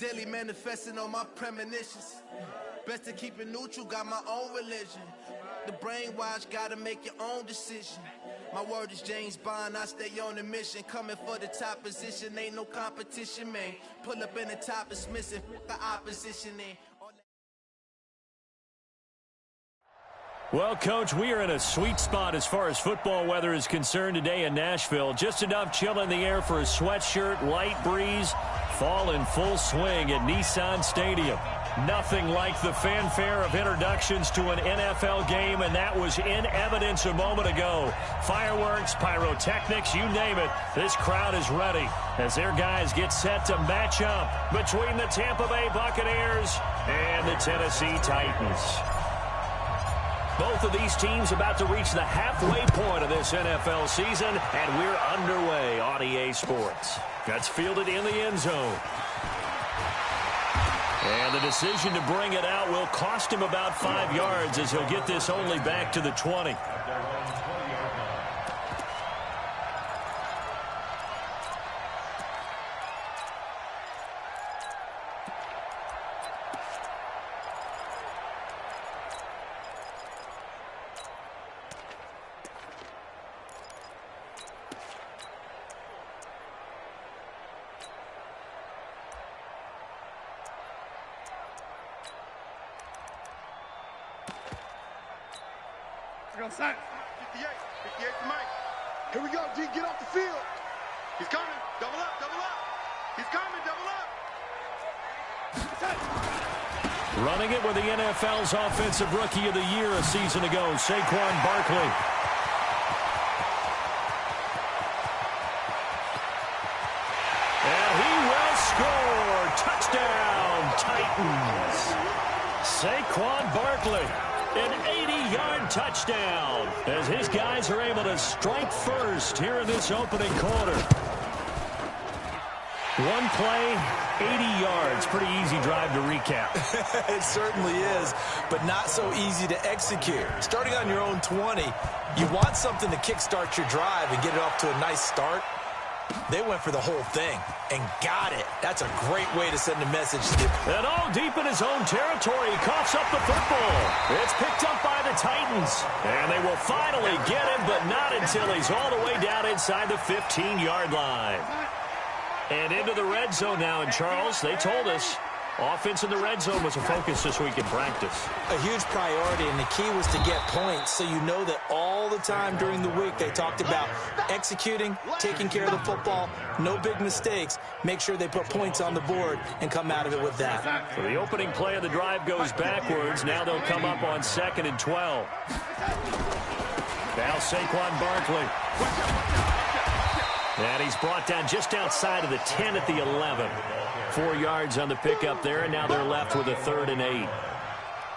daily manifesting on my premonitions. Best to keep it neutral, got my own religion. The brainwash, gotta make your own decision. My word is James Bond, I stay on a mission. Coming for the top position, ain't no competition, man. Pull up in the top, it's missing, the opposition in. Well, Coach, we are in a sweet spot as far as football weather is concerned today in Nashville. Just enough chill in the air for a sweatshirt, light breeze, fall in full swing at Nissan Stadium. Nothing like the fanfare of introductions to an NFL game, and that was in evidence a moment ago. Fireworks, pyrotechnics, you name it. This crowd is ready as their guys get set to match up between the Tampa Bay Buccaneers and the Tennessee Titans. Both of these teams about to reach the halfway point of this NFL season, and we're underway on EA Sports. That's fielded in the end zone. And the decision to bring it out will cost him about 5 yards as he'll get this only back to the 20. Set. 58 to Mike. Here we go, G. Get off the field. He's coming. Double up, double up. He's coming, double up. Set. Running it with the NFL's Offensive Rookie of the Year a season ago, Saquon Barkley. And he will score. Touchdown, Titans. Saquon Barkley. An 80-yard touchdown as his guys are able to strike first here in this opening quarter. One play, 80 yards. Pretty easy drive to recap. It certainly is, but not so easy to execute. Starting on your own 20, you want something to kickstart your drive and get it off to a nice start. They went for the whole thing and got it. That's a great way to send a message. And all deep in his own territory, he coughs up the football. It's picked up by the Titans. And they will finally get him, but not until he's all the way down inside the 15-yard line. And into the red zone now. And, Charles, they told us offense in the red zone was a focus this week in practice. A huge priority, and the key was to get points, so you know that all the time during the week they talked about executing, taking care of the football, no big mistakes, make sure they put points on the board and come out of it with that. So the opening play of the drive goes backwards. Now they'll come up on 2nd and 12. Now Saquon Barkley. And he's brought down just outside of the 10 at the 11. 4 yards on the pickup there, and now they're left with a 3rd and 8.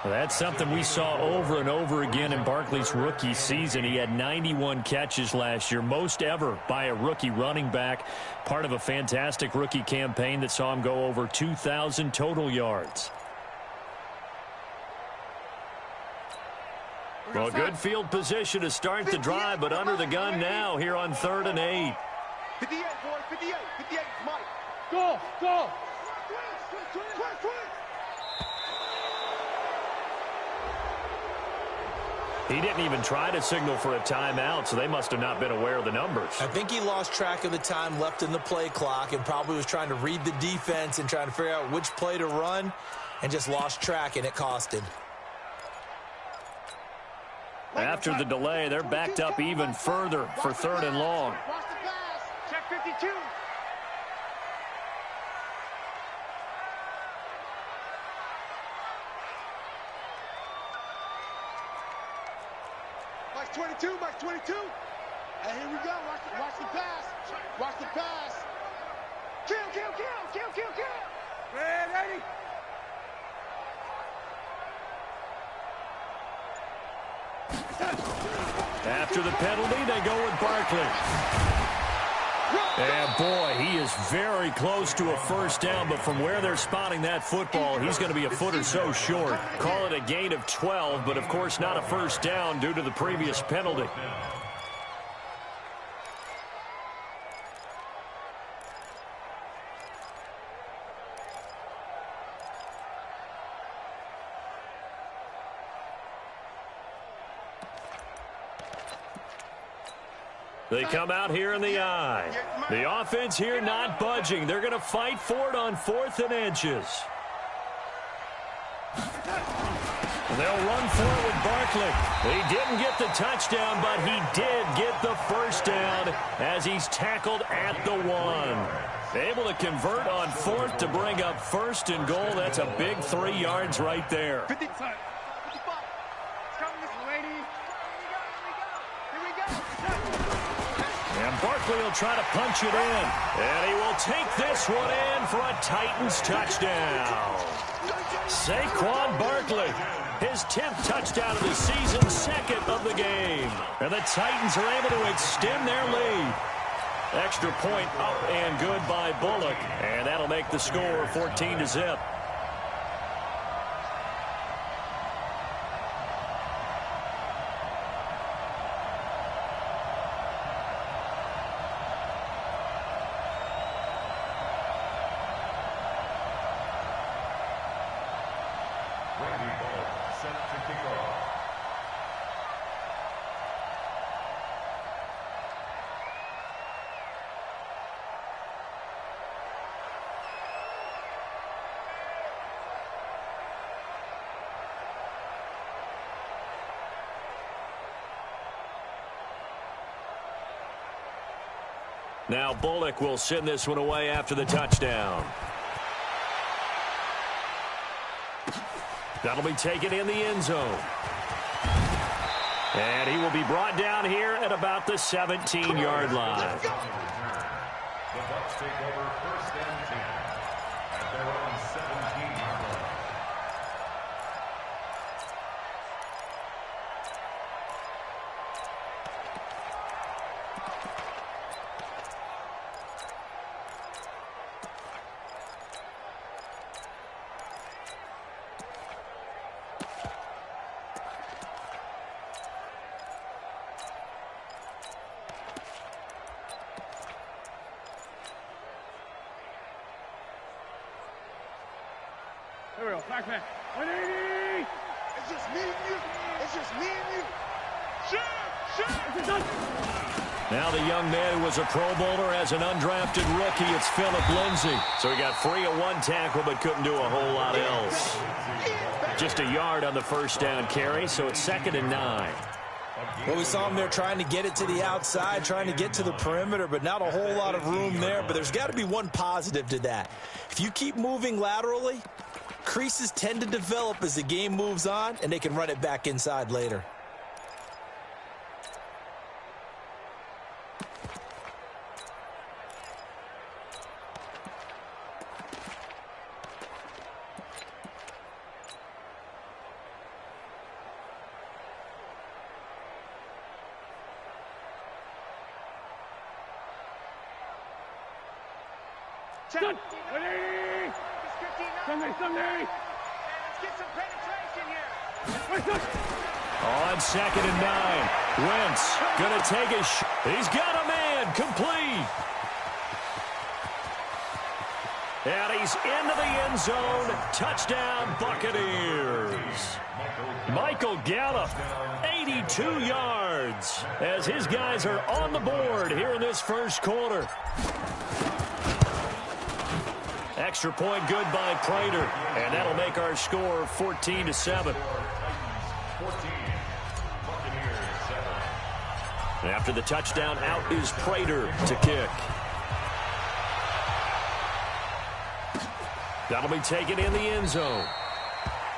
Well, that's something we saw over and over again in Barkley's rookie season. He had 91 catches last year, most ever by a rookie running back, part of a fantastic rookie campaign that saw him go over 2,000 total yards. Well, good field position to start the drive, but under the gun now here on 3rd and 8. 58, boy, 58, 58, Mike. Go, go. He didn't even try to signal for a timeout, so they must have not been aware of the numbers. I think he lost track of the time left in the play clock and probably was trying to read the defense and trying to figure out which play to run and just lost track, and it cost him. After the delay, they're backed up even further for 3rd and long. Check 52. Mike 22, Mike 22. And here we go. Watch the pass. Watch the pass. Kill, kill, kill, kill, kill, kill. Ready. After the penalty, they go with Barkley. And boy, he is very close to a first down, but from where they're spotting that football, he's going to be a foot or so short. Call it a gain of 12, but of course not a first down due to the previous penalty. They come out here in the I. The offense here not budging. They're going to fight for it on 4th and inches. They'll run for it with Barkley. He didn't get the touchdown, but he did get the first down as he's tackled at the 1. Able to convert on 4th to bring up 1st and goal. That's a big 3 yards right there. 50. And Barkley will try to punch it in. And he will take this one in for a Titans touchdown. Saquon Barkley, his 10th touchdown of the season, 2nd of the game. And the Titans are able to extend their lead. Extra point up and good by Bullock. And that'll make the score 14-0. Now Bullock will send this one away after the touchdown. That'll be taken in the end zone. And he will be brought down here at about the 17-yard line. The Bucs take over 1st and 10 at their own 17-yard line. There we go. Back. 180. It's just me and you. It's just me and you. Shoot. Now the young man who was a Pro Bowler as an undrafted rookie, it's Phillip Lindsay. So he got free of 1 tackle but couldn't do a whole lot else. Just a yard on the first down carry, so it's 2nd and 9. Well, we saw him there trying to get it to the outside, trying to get to the perimeter, but not a whole lot of room there. But there's got to be one positive to that. If you keep moving laterally, creases tend to develop as the game moves on, and they can run it back inside later. Someday. Let's get some penetration here. On 2nd and 9. Wentz going to take a He's got a man. Complete. And he's into the end zone. Touchdown, Buccaneers. Michael Gallup, 82 yards, as his guys are on the board here in this first quarter. Extra point good by Prater, and that'll make our score 14-7. After the touchdown, out is Prater to kick. That'll be taken in the end zone.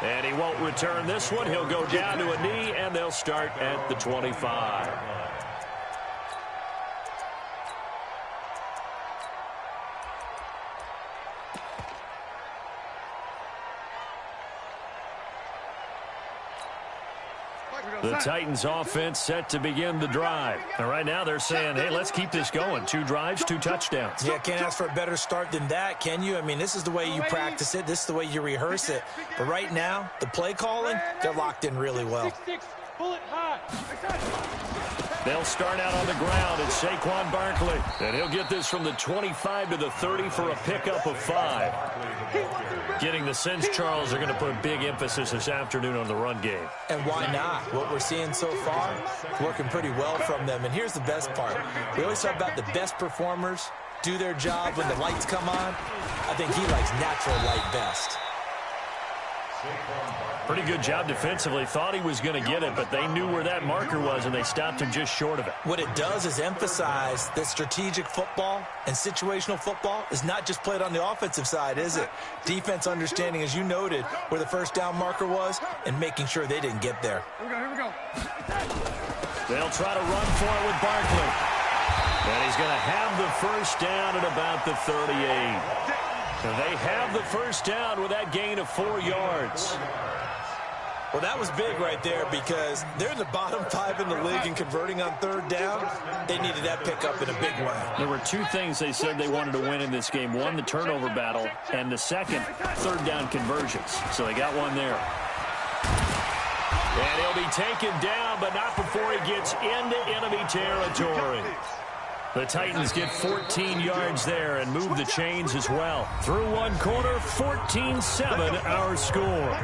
And he won't return this one. He'll go down to a knee, and they'll start at the 25. The Titans offense set to begin the drive. And right now they're saying, hey, let's keep this going. 2 drives, 2 touchdowns. Yeah, can't ask for a better start than that, can you? I mean, this is the way you practice it. This is the way you rehearse it. But right now, the play calling, they're locked in really well. They'll start out on the ground at Saquon Barkley. And he'll get this from the 25 to the 30 for a pickup of 5. Getting the sense, Charles, are going to put a big emphasis this afternoon on the run game. And why not? What we're seeing so far, working pretty well from them. And here's the best part. We always talk about the best performers do their job when the lights come on. I think he likes natural light best. Pretty good job defensively. Thought he was going to get it, but they knew where that marker was, and they stopped him just short of it. What it does is emphasize that strategic football and situational football is not just played on the offensive side, is it? Defense understanding, as you noted, where the first down marker was and making sure they didn't get there. Here we go. They'll try to run for it with Barkley. And he's going to have the first down at about the 38. So they have the first down with that gain of 4 yards. Well, that was big right there because they're in the bottom 5 in the league in converting on third down. They needed that pickup in a big way. There were 2 things they said they wanted to win in this game. One, the turnover battle, and the second, third down conversions. So they got one there. And he'll be taken down, but not before he gets into enemy territory. The Titans get 14 yards there and move the chains as well. Through one quarter, 14-7 our score.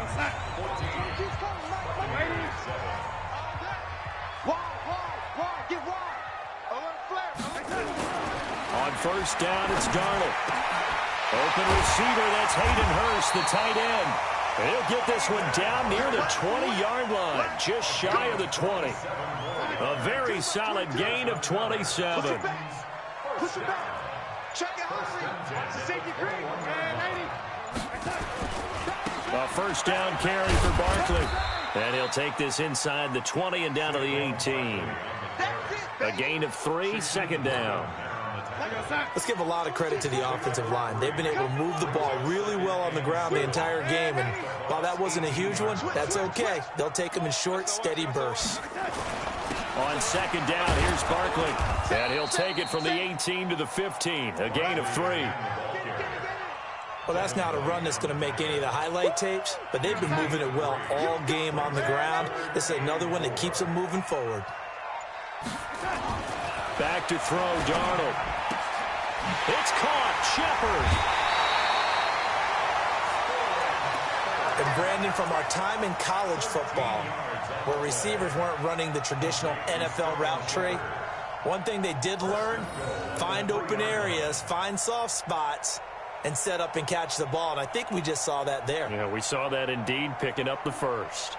On first down, it's Darnold. Open receiver, that's Hayden Hurst, the tight end. And he'll get this one down near the 20-yard line, just shy of the 20. A very solid gain of 27. Push it back. Check it out. Safety green. A first down carry for Barkley. And he'll take this inside the 20 and down to the 18. A gain of 3, second down. Let's give a lot of credit to the offensive line. They've been able to move the ball really well on the ground the entire game. And while that wasn't a huge one, that's okay. They'll take them in short, steady bursts. On second down, here's Barkley. And he'll take it from the 18 to the 15. A gain of 3. Well, that's not a run that's going to make any of the highlight tapes, but they've been moving it well all game on the ground. This is another one that keeps them moving forward. Back to throw, Darnold. It's caught, Shepard. And Brandon, from our time in college football, where receivers weren't running the traditional NFL route tree, one thing they did learn, find open areas, find soft spots, and set up and catch the ball. And I think we just saw that there. Yeah, we saw that indeed, picking up the first.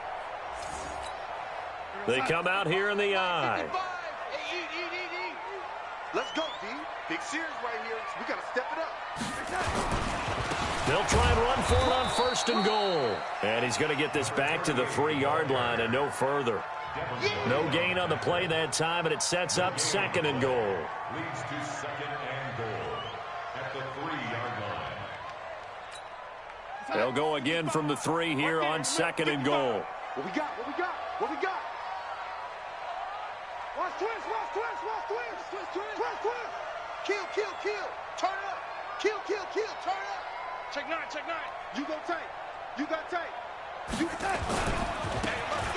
They come out here in the eye. Let's go, D. Big series right here. We got to step it up. They'll try and run for it on first and goal. And he's going to get this back to the 3-yard line and no further. No gain on the play that time, and it sets up second and goal. Leads to second and goal at the 3-yard line. They'll go again from the 3 here on second and goal. What we got? What we got? What we got? Watch twist, watch twist, watch twist. Twist, twist. Kill, kill, kill. Turn up. Kill, kill, kill. Turn up. Check 9, check 9. You go tight. You got tight. You got tight.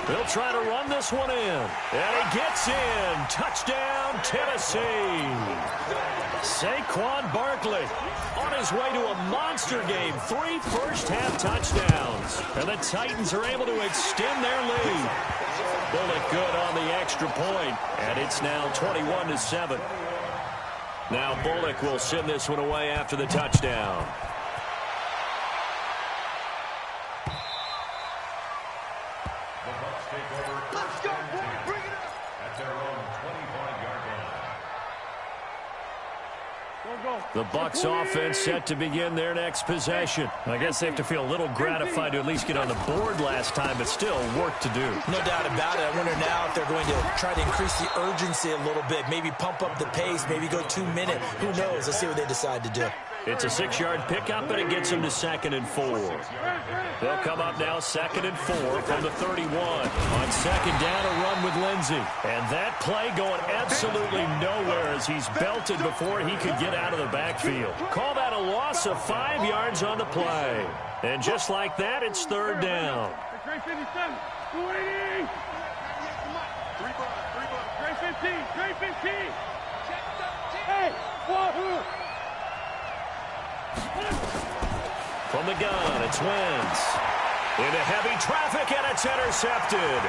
They'll try to run this one in. And he gets in. Touchdown, Tennessee. Saquon Barkley on his way to a monster game. 3 first-half touchdowns. And the Titans are able to extend their lead. Bullock good on the extra point. And it's now 21-7. Now Bullock will send this one away after the touchdown. Let's go, boy. Bring it up. At their own 25-yard line. The Bucs offense set to begin their next possession. I guess they have to feel a little gratified to at least get on the board last time, but still work to do. No doubt about it. I wonder now if they're going to try to increase the urgency a little bit, maybe pump up the pace, maybe go 2 minutes. Who knows? Let's see what they decide to do. It's a 6-yard pickup, and it gets them to second and 4. They'll come up now second and 4 from the 31. On second down, a run with Lindsey. And that play going absolutely nowhere as he's belted before he could get out of the backfield. Call that a loss of 5 yards on the play. And just like that, it's third down. Trey 57, 280. 3 bucks. Trey 15. Hey, whoa. From the gun, it's Wentz. Into heavy traffic, and it's intercepted.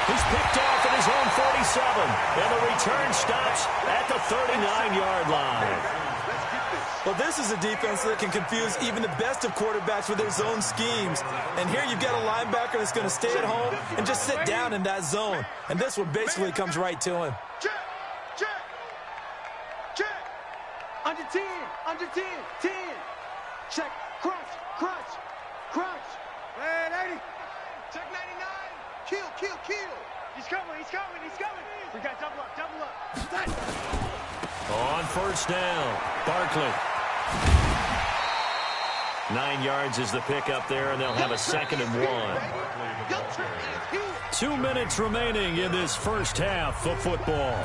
He's picked off at his own 47, and the return stops at the 39-yard line. Well, this is a defense that can confuse even the best of quarterbacks with their zone schemes. And here you've got a linebacker that's going to stay at home and just sit down in that zone. And this one basically comes right to him. Check, check, check. Under 10, under 10, 10. Check, crunch, crunch, crunch. Red 80. Check 99. Kill, kill, kill. He's coming, he's coming, he's coming. We got double up, double up. On first down, Barkley. 9 yards is the pickup there, and they'll have a 2nd and 1. 2 minutes remaining in this first half of football.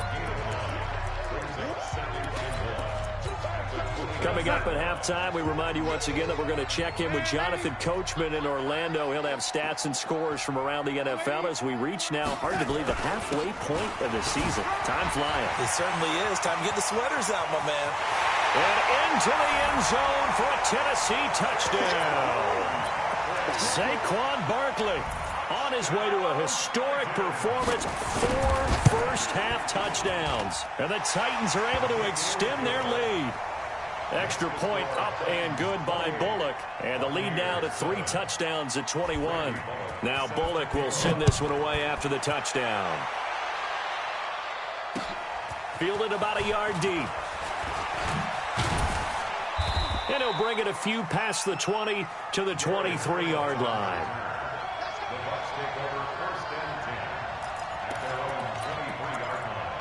Coming up at halftime, we remind you once again that we're going to check in with Jonathan Coachman in Orlando. He'll have stats and scores from around the NFL as we reach now, hard to believe, the halfway point of the season. Time flying. It certainly is. Time to get the sweaters out, my man. And into the end zone for a Tennessee touchdown. Saquon Barkley on his way to a historic performance. 4 first-half touchdowns. And the Titans are able to extend their lead. Extra point up and good by Bullock. And the lead now to 3 touchdowns at 21. Now Bullock will send this one away after the touchdown. Fielded about a yard deep. And he'll bring it a few past the 20 to the 23-yard line. The Bucs take over 1st and 10 at their own 23-yard line.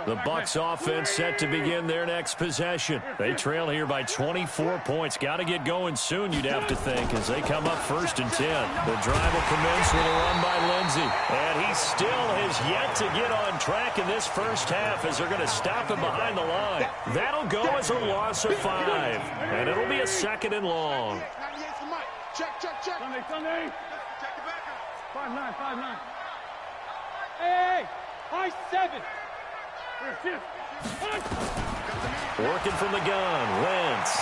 The Bucs offense set to begin their next possession. They trail here by 24 points. Got to get going soon, you'd have to think, as they come up 1st and 10. The drive will commence with a run by Lindsey. And he still has yet to get on track in this first half as they're going to stop him behind the line. That'll go as a loss of 5. And it'll be a 2nd and long. Check, check, check. Sunday, Sunday. Check the back up. 5-9, 5-9. Hey, high 7. Working from the gun, Wentz.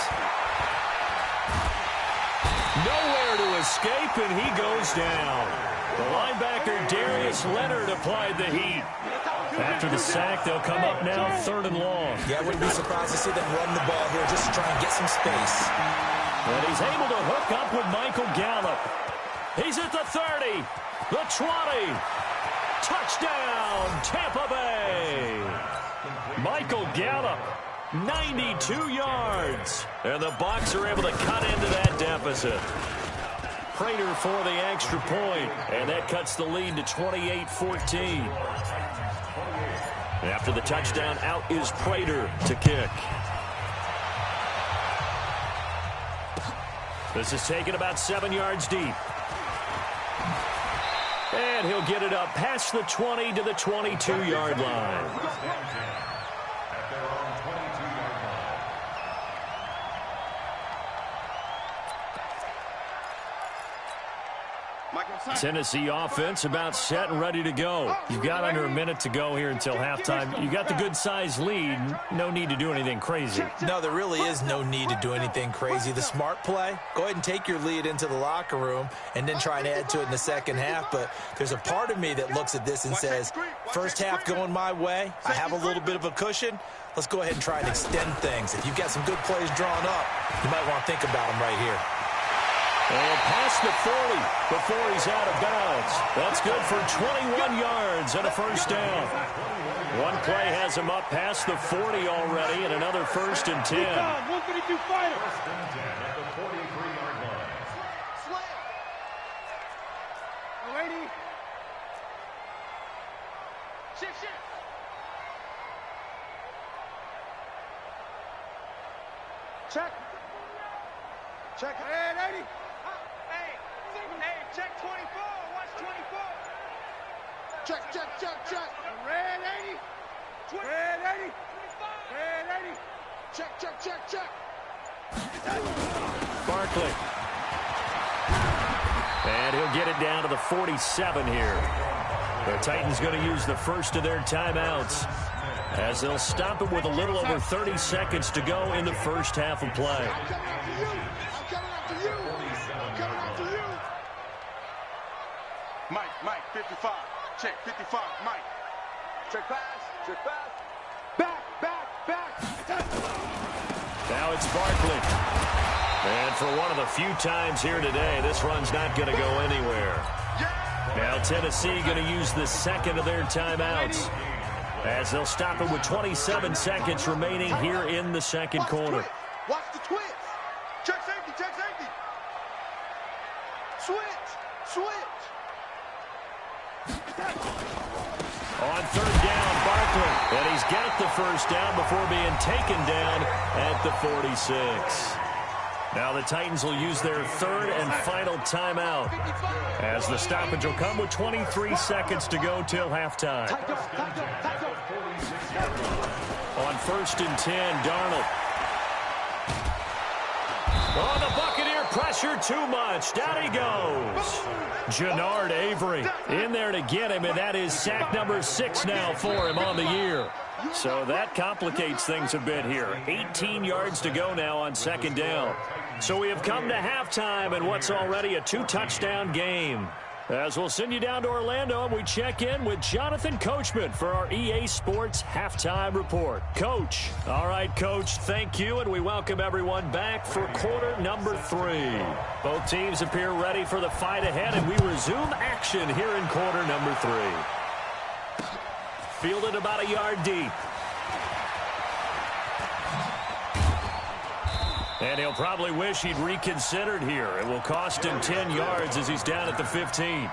Nowhere to escape, and he goes down. The linebacker, Darius Leonard, applied the heat. After the sack, they'll come up now 3rd and long. Yeah, I wouldn't be surprised to see them run the ball here just to try and get some space. And he's able to hook up with Michael Gallup. He's at the 30, the 20. Touchdown, Tampa Bay. Michael Gallup, 92 yards. And the Bucs are able to cut into that deficit. Prater for the extra point, and that cuts the lead to 28-14. After the touchdown, out is Prater to kick. This is taken about 7 yards deep. And he'll get it up past the 20 to the 22-yard line. At their own 22-yard line. Tennessee offense about set and ready to go. You've got under a minute to go here until halftime. You got the good-sized lead. No need to do anything crazy. No, there really is no need to do anything crazy. The smart play, go ahead and take your lead into the locker room and then try and add to it in the second half. But there's a part of me that looks at this and says, first half going my way, I have a little bit of a cushion. Let's go ahead and try and extend things. If you've got some good plays drawn up, you might want to think about them right here. And past the 40 before he's out of bounds. That's good for 21 yards and a first down. One play has him up past the 40 already, and another 1st and 10. 152 fighter. 1st and 10 at the 43-yard line. Slam. Lady. Shift, shift. Check. Check. Hey, lady. Hey, check 24. Watch 24. Check, check, check, check. Red 80. Red 80. Red 80. Check, check, check, check. Barkley. And he'll get it down to the 47 here. The Titans going to use the first of their timeouts. as they'll stop it with a little over 30 seconds to go in the first half of play. I'm coming after you. I'm coming after you. I'm coming after you. Mike, 55. Check, 55. Mike. Check pass. Check pass. Back. Now it's Barkley. And for one of the few times here today, this run's not going to go anywhere. Now Tennessee going to use the second of their timeouts, as they'll stop it with 27 seconds remaining here in the second quarter. Watch the twist. Check safety. Switch. On third down, Barkley. And he's got the first down before being taken down at the 46. Now the Titans will use their third and final timeout, as the stoppage will come with 23 seconds to go till halftime. On 1st and 10, Darnold. Oh, the Buccaneer pressure too much. Down he goes. Jannard Avery in there to get him, and that is sack number 6 now for him on the year. So that complicates things a bit here. 18 yards to go now on second down. So we have come to halftime in what's already a 2-touchdown game. As we'll send you down to Orlando, and we check in with Jonathan Coachman for our EA Sports Halftime Report. Coach. All right, Coach, thank you, and we welcome everyone back for quarter number 3. Both teams appear ready for the fight ahead, and we resume action here in quarter number 3. Fielded about a yard deep. And he'll probably wish he'd reconsidered here. It will cost him 10 yards as he's down at the 15.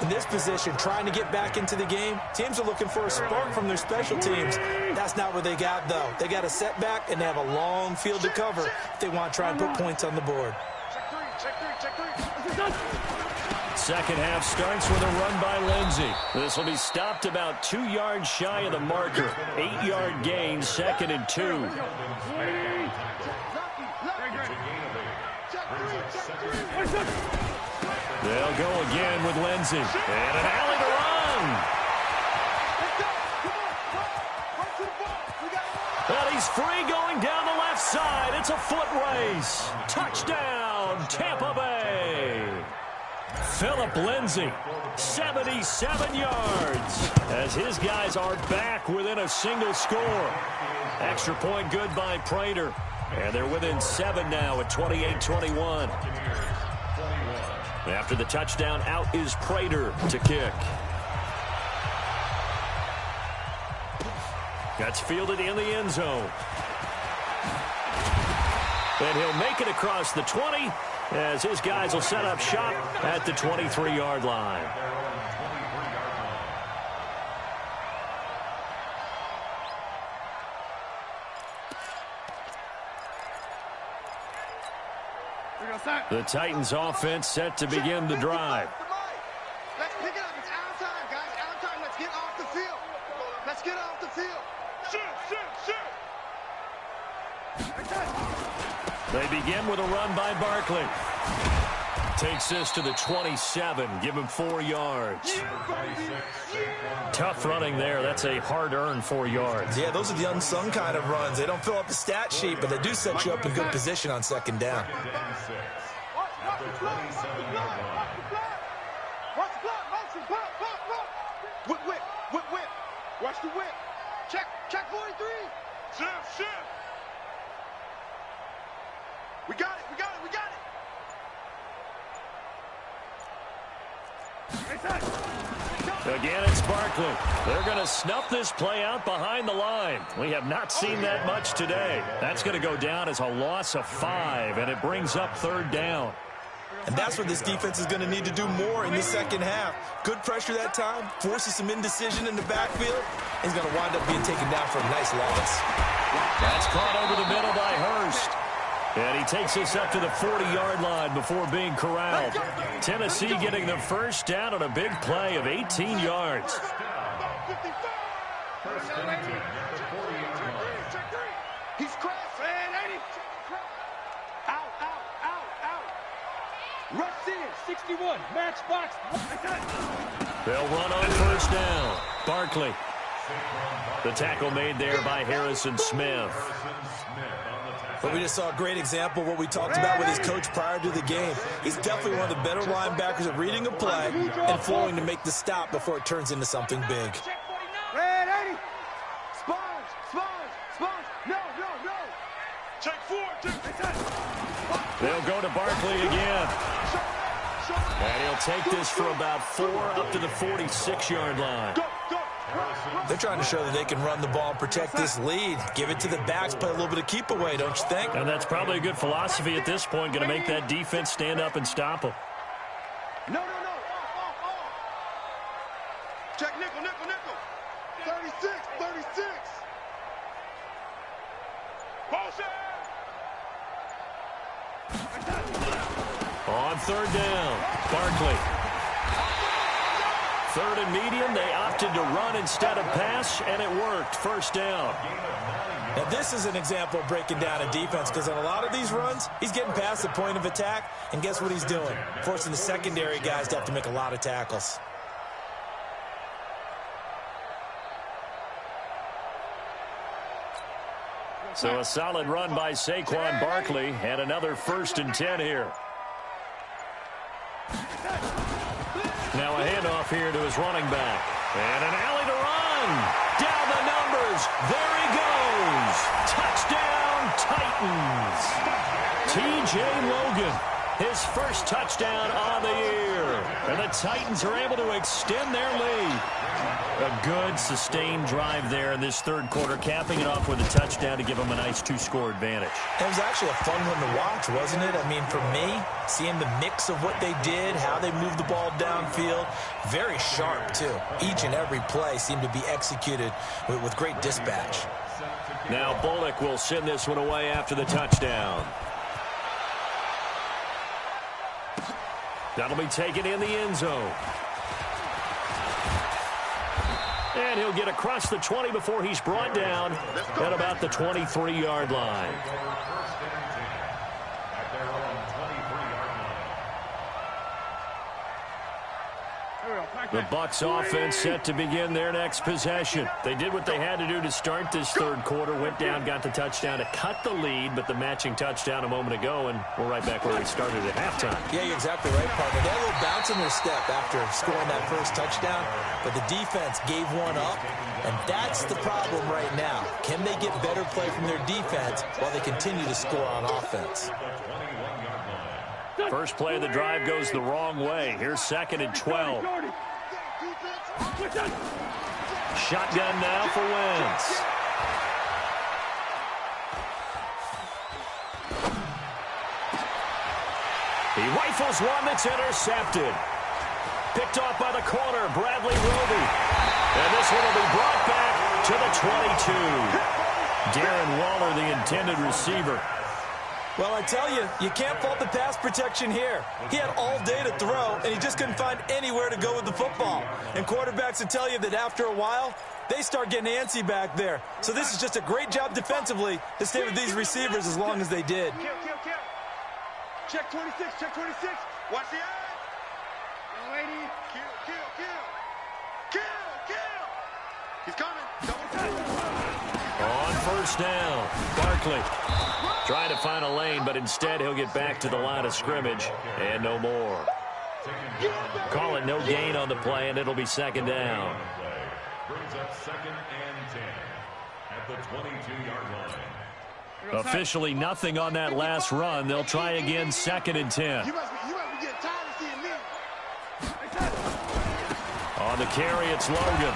In this position, trying to get back into the game, teams are looking for a spark from their special teams. That's not what they got, though. They got a setback, and they have a long field to cover if they want to try and put points on the board. Check three. Second half starts with a run by Lindsey. This will be stopped about 2 yards shy of the marker. 8-yard gain, 2nd and 2. They'll go again with Lindsey. And an alley to run. And he's free going down the left side. It's a foot race. Touchdown, Tampa Bay. Philip Lindsey, 77 yards, as his guys are back within a single score. Extra point good by Prater. And they're within 7 now at 28-21. After the touchdown, out is Prater to kick. That's fielded in the end zone. And he'll make it across the 20, as his guys will set up shop at the 23-yard line. The Titans offense set to begin the drive. Let's pick it up. It's out time, guys. Out time. Let's get off the field. Let's get off the field. Shoot. They begin with a run by Barkley. Takes this to the 27. Give him 4 yards. Tough running there. That's a hard-earned 4 yards. Yeah, those are the unsung kind of runs. They don't fill up the stat sheet, but they do set you up in good position on second down. Watch the block. Whip. Watch the whip. Check 43. Shift. We got it. Again, it's Barkley. They're going to snuff this play out behind the line. We have not seen that much today. That's going to go down as a loss of 5, and it brings up third down. And that's what this defense is going to need to do more in the second half. Good pressure that time, forces some indecision in the backfield, and he's going to wind up being taken down for a nice loss. That's caught over the middle by Hurst. And he takes us up to the 40-yard line before being corralled. Tennessee getting the first down on a big play of 18 yards. He's crashed, man, ain't he? Out. Rush in, 61, matchbox. They'll run on first down. Barkley The tackle made there by Harrison Smith. But we just saw a great example of what we talked about with his coach prior to the game. He's definitely one of the better linebackers at reading a play and flowing to make the stop before it turns into something big. Red 80. Sponge. No. Check 4. They'll go to Barkley again. And he'll take this for about 4 up to the 46-yard line. They're trying to show that they can run the ball and protect this lead. Give it to the backs, play a little bit of keep away, don't you think? And that's probably a good philosophy at this point, going to make that defense stand up and stop them. No. Check nickel. 36. Motion. On third down, Barkley. Third and medium, they opted to run instead of pass, and it worked. First down. Now, this is an example of breaking down a defense, because on a lot of these runs, he's getting past the point of attack, and guess what he's doing? Forcing the secondary guys to have to make a lot of tackles. So a solid run by Saquon Barkley, and another 1st and 10 here. Now a handoff here to his running back. And an alley to run. Down the numbers. There he goes. Touchdown, Titans. T.J. Logan, his first touchdown on the year. And the Titans are able to extend their lead. A good, sustained drive there in this third quarter, capping it off with a touchdown to give them a nice 2-score advantage. It was actually a fun one to watch, wasn't it? I mean, for me, seeing the mix of what they did, how they moved the ball downfield, very sharp, too. Each and every play seemed to be executed with great dispatch. Now Bullock will send this one away after the touchdown. That'll be taken in the end zone. And he'll get across the 20 before he's brought down at about the 23-yard line. The Bucs offense set to begin their next possession. They did what they had to do to start this third quarter, went down, got the touchdown to cut the lead, but the matching touchdown a moment ago, and we're right back where we started at halftime. Yeah, you're exactly right, partner. They had a little bounce in their step after scoring that first touchdown, but the defense gave one up, and that's the problem right now. Can they get better play from their defense while they continue to score on offense? First play of the drive goes the wrong way. Here's 2nd and 12. Shotgun now for Wentz. He rifles one that's intercepted. Picked off by the corner, Bradley Roby. And this one will be brought back to the 22. Darren Waller, the intended receiver. Well, I tell you, you can't fault the pass protection here. He had all day to throw, and he just couldn't find anywhere to go with the football. And quarterbacks will tell you that after a while, they start getting antsy back there. So this is just a great job defensively to stay with these receivers as long as they did. Kill. Check 26. Watch the eye. Young lady. Kill. He's coming. Double time. On first down, Barkley trying to find a lane, but instead he'll get back to the line of scrimmage and no more. Call it no gain on the play, and it'll be 2nd down. Brings up 2nd and 10 at the 22-yard line. Officially nothing on that last run. They'll try again, 2nd and 10. You must be getting tired of seeing me. On the carry, it's Logan.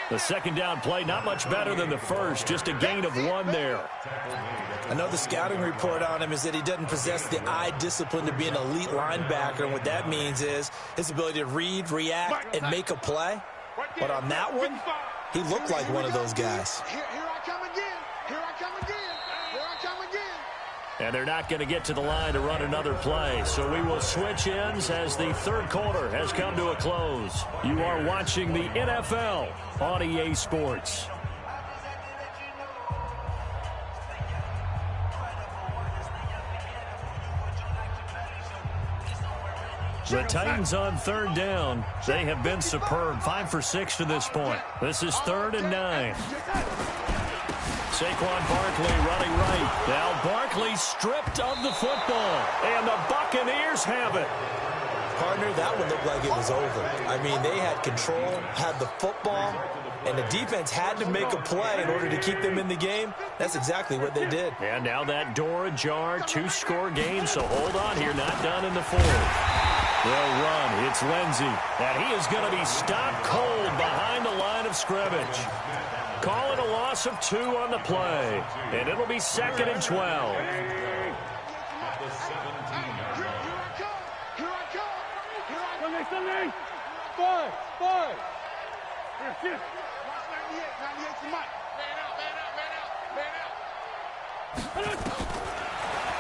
The 2nd down play, not much better than the first, just a gain of 1 there. Another scouting report on him is that he doesn't possess the eye discipline to be an elite linebacker, and what that means is his ability to read, react, and make a play. But on that one, he looked like one of those guys. Here I come again. And they're not going to get to the line to run another play. So we will switch ends as the third quarter has come to a close. You are watching the NFL on EA Sports. The Titans on third down. They have been superb. 5 for 6 to this point. This is 3rd and 9. Saquon Barkley running right. Now Barkley stripped of the football. And the Buccaneers have it. Partner, that one looked like it was over. I mean, they had control, had the football, and the defense had to make a play in order to keep them in the game. That's exactly what they did. And now that door ajar, 2-score game, so hold on here, not done in the 4th. They'll run. It's Lindsey, and he is going to be stopped cold behind the line of scrimmage. Call it a loss of 2 on the play, and it'll be 2nd and 12. Five. Here. Watch 98 to Mike. Man out.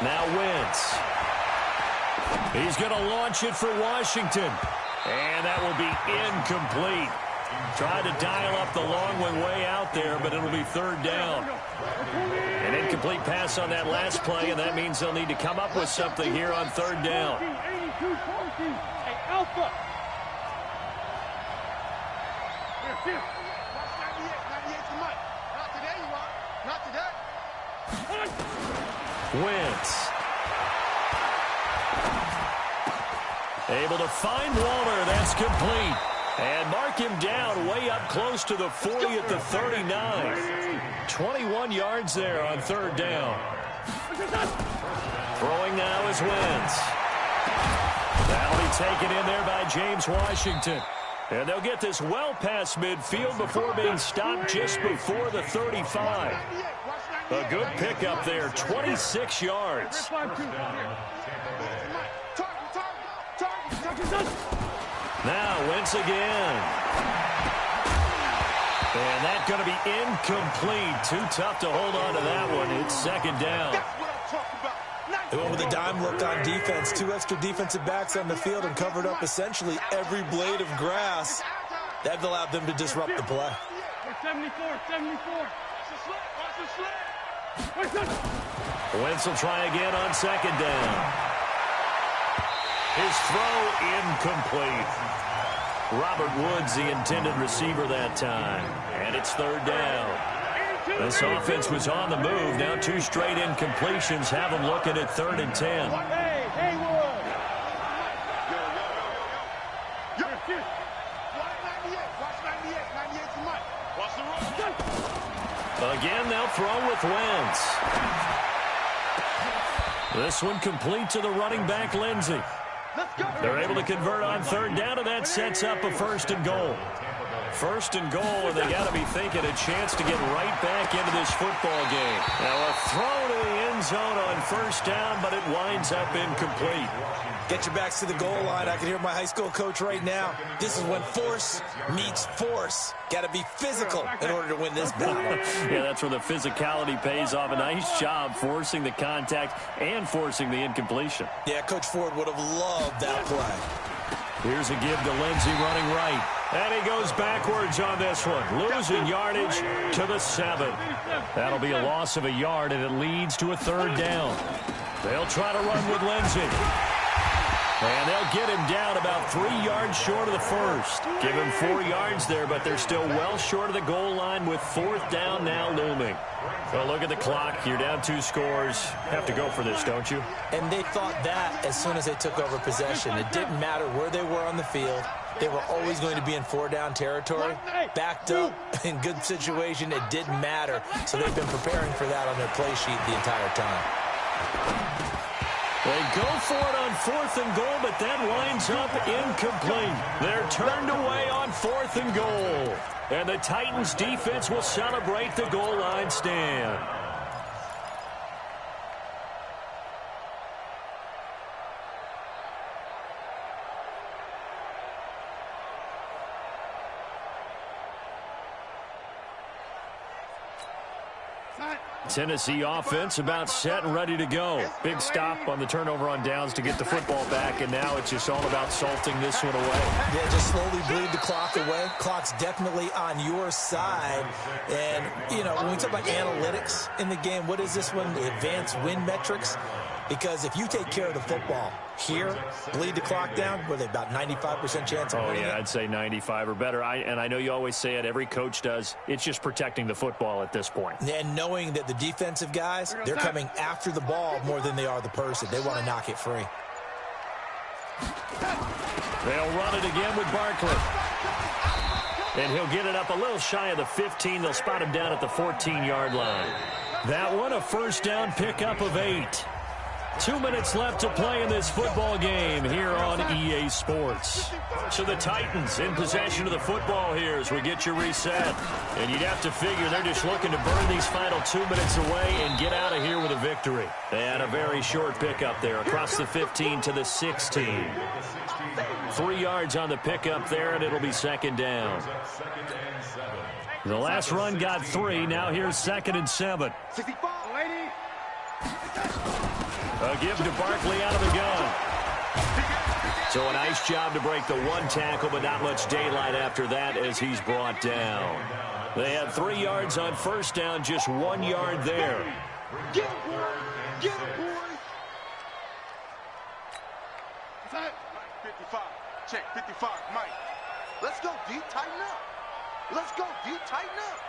Now Wentz. He's going to launch it for Washington. And that will be incomplete. Tried to dial up the long one way out there, but it'll be 3rd down. An incomplete pass on that last play, and that means they'll need to come up with something here on 3rd down. Hey, Alpha. Here. Watch 98 to Mike. Not today, you are. Not today. Wentz. Able to find Waller. That's complete. And mark him down way up close to the 40 at the 39. 21 yards there on 3rd down. Throwing now is Wentz. That'll be taken in there by James Washington. And they'll get this well past midfield before being stopped just before the 35. A good pickup there, 26 yards. Now Wentz again. And that's going to be incomplete. Too tough to hold on to that one. It's 2nd down. They went with a dime look on defense. 2 extra defensive backs on the field and covered up essentially every blade of grass. That allowed them to disrupt the play. 74. Wentz will try again on 2nd down. His throw incomplete. Robert Woods, the intended receiver that time. And it's 3rd down. This offense was on the move. Now 2 straight incompletions have them looking at 3rd and 10. Hey, Wood. Watch 98 to Mike. Watch the run. Again, they'll throw with Wentz. This one complete to the running back, Lindsey. They're able to convert on 3rd down, and that sets up a 1st and goal. 1st and goal, and they got to be thinking a chance to get right back into this football game. Now a throw to the end zone on 1st down, but it winds up incomplete. Get your backs to the goal line. I can hear my high school coach right now. This is when force meets force. Got to be physical in order to win this battle. Yeah, that's where the physicality pays off. A nice job forcing the contact and forcing the incompletion. Yeah, Coach Ford would have loved that play. Here's a give to Lindsey running right. And he goes backwards on this one. Losing yardage to the 7. That'll be a loss of a yard, and it leads to a 3rd down. They'll try to run with Lindsey. And they'll get him down about 3 yards short of the 1st. Give him 4 yards there, but they're still well short of the goal line with 4th down now looming. Well, look at the clock. You're down 2 scores. Have to go for this, don't you? And they thought that as soon as they took over possession. It didn't matter where they were on the field. They were always going to be in 4-down territory. Backed up, in good situation, it didn't matter. So they've been preparing for that on their play sheet the entire time. They go for it on 4th and goal, but that winds up incomplete. They're turned away on 4th and goal. And the Titans defense will celebrate the goal line stand. Tennessee offense about set and ready to go. Big stop on the turnover on downs to get the football back, and now it's just all about salting this one away. Yeah, just slowly bleed the clock away. Clock's definitely on your side. And, you know, when we talk about analytics in the game, what is this one? The advanced win metrics. Because if you take care of the football here, bleed the clock down, were they about 95% chance of winning it? I'd say 95 or better. And I know you always say it, every coach does. It's just protecting the football at this point. And knowing that the defensive guys, they're coming after the ball more than they are the person. They want to knock it free. They'll run it again with Barkley. And he'll get it up a little shy of the 15. They'll spot him down at the 14-yard line. That one, a first down pickup of 8. 2 minutes left to play in this football game here on EA Sports. So the Titans in possession of the football here as we get you reset. And you'd have to figure they're just looking to burn these final 2 minutes away and get out of here with a victory. They had a very short pickup there across the 15 to the 16. 3 yards on the pickup there, and it'll be second down. The last run got 3. Now here's 2nd and 7. A give to Barkley out of the gun. So a nice job to break the one tackle, but not much daylight after that as he's brought down. They had 3 yards on first down, just 1 yard there. Get him, boy. Get him, boy. 55. Check, 55. Mike. Let's go, D. Tighten up. Let's go, D. Tighten up.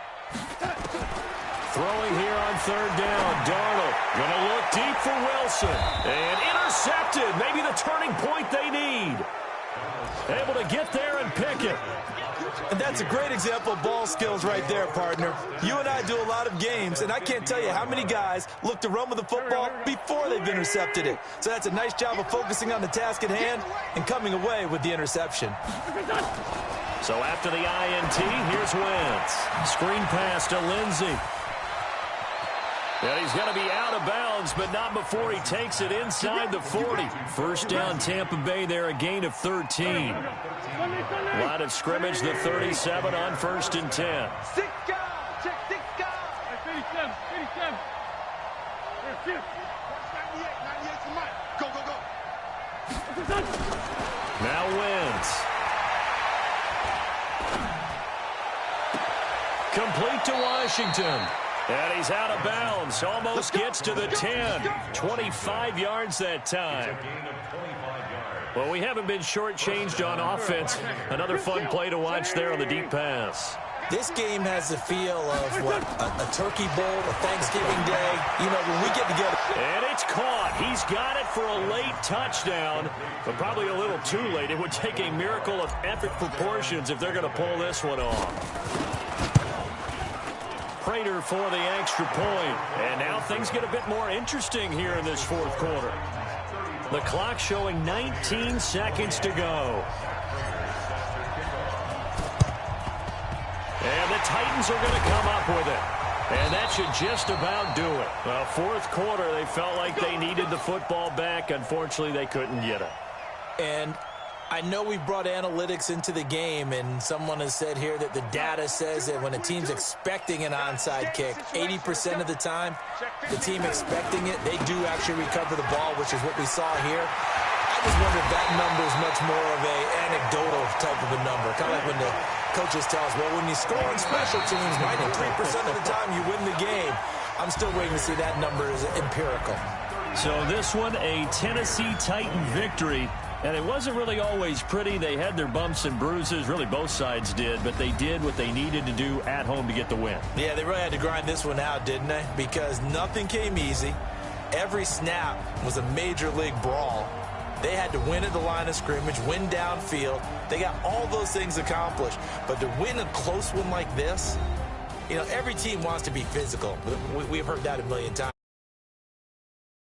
Throwing here on 3rd down. Darnold going to look deep for Wilson. And intercepted. Maybe the turning point they need. Able to get there and pick it. And that's a great example of ball skills right there, partner. You and I do a lot of games, and I can't tell you how many guys look to run with the football before they've intercepted it. So that's a nice job of focusing on the task at hand and coming away with the interception. So after the INT, here's Wentz. Screen pass to Lindsey. And he's going to be out of bounds, but not before he takes it inside the 40. First down, Tampa Bay there, a gain of 13. Line of scrimmage, the 37 on 1st and 10. 6 guys. Check 6 guys. 87. 98 for Mike. Go, go, go. Now Wentz. Complete to Washington. And he's out of bounds. Almost gets to the 10. 25 yards that time. Well, we haven't been shortchanged on offense. Another fun play to watch there on the deep pass. This game has the feel of, what, a turkey bowl, a Thanksgiving day. You know, when we get together. And it's caught. He's got it for a late touchdown, but probably a little too late. It would take a miracle of epic proportions if they're going to pull this one off. Prater for the extra point. And now things get a bit more interesting here in this 4th quarter. The clock showing 19 seconds to go. And the Titans are going to come up with it. And that should just about do it. Well, 4th quarter, they felt like they needed the football back. Unfortunately, they couldn't get it. And I know we brought analytics into the game, and someone has said here that the data says that when a team's expecting an onside kick, 80% of the time, the team expecting it, they do actually recover the ball, which is what we saw here. I just wonder if that number is much more of a anecdotal type of a number. Kind of like when the coaches tell us, well, when you score on special teams, 93% of the time you win the game. I'm still waiting to see that number is empirical. So this one, a Tennessee Titan victory. And it wasn't really always pretty. They had their bumps and bruises. Really, both sides did. But they did what they needed to do at home to get the win. Yeah, they really had to grind this one out, didn't they? Because nothing came easy. Every snap was a major league brawl. They had to win at the line of scrimmage, win downfield. They got all those things accomplished. But to win a close one like this, you know, every team wants to be physical. We've heard that a million times.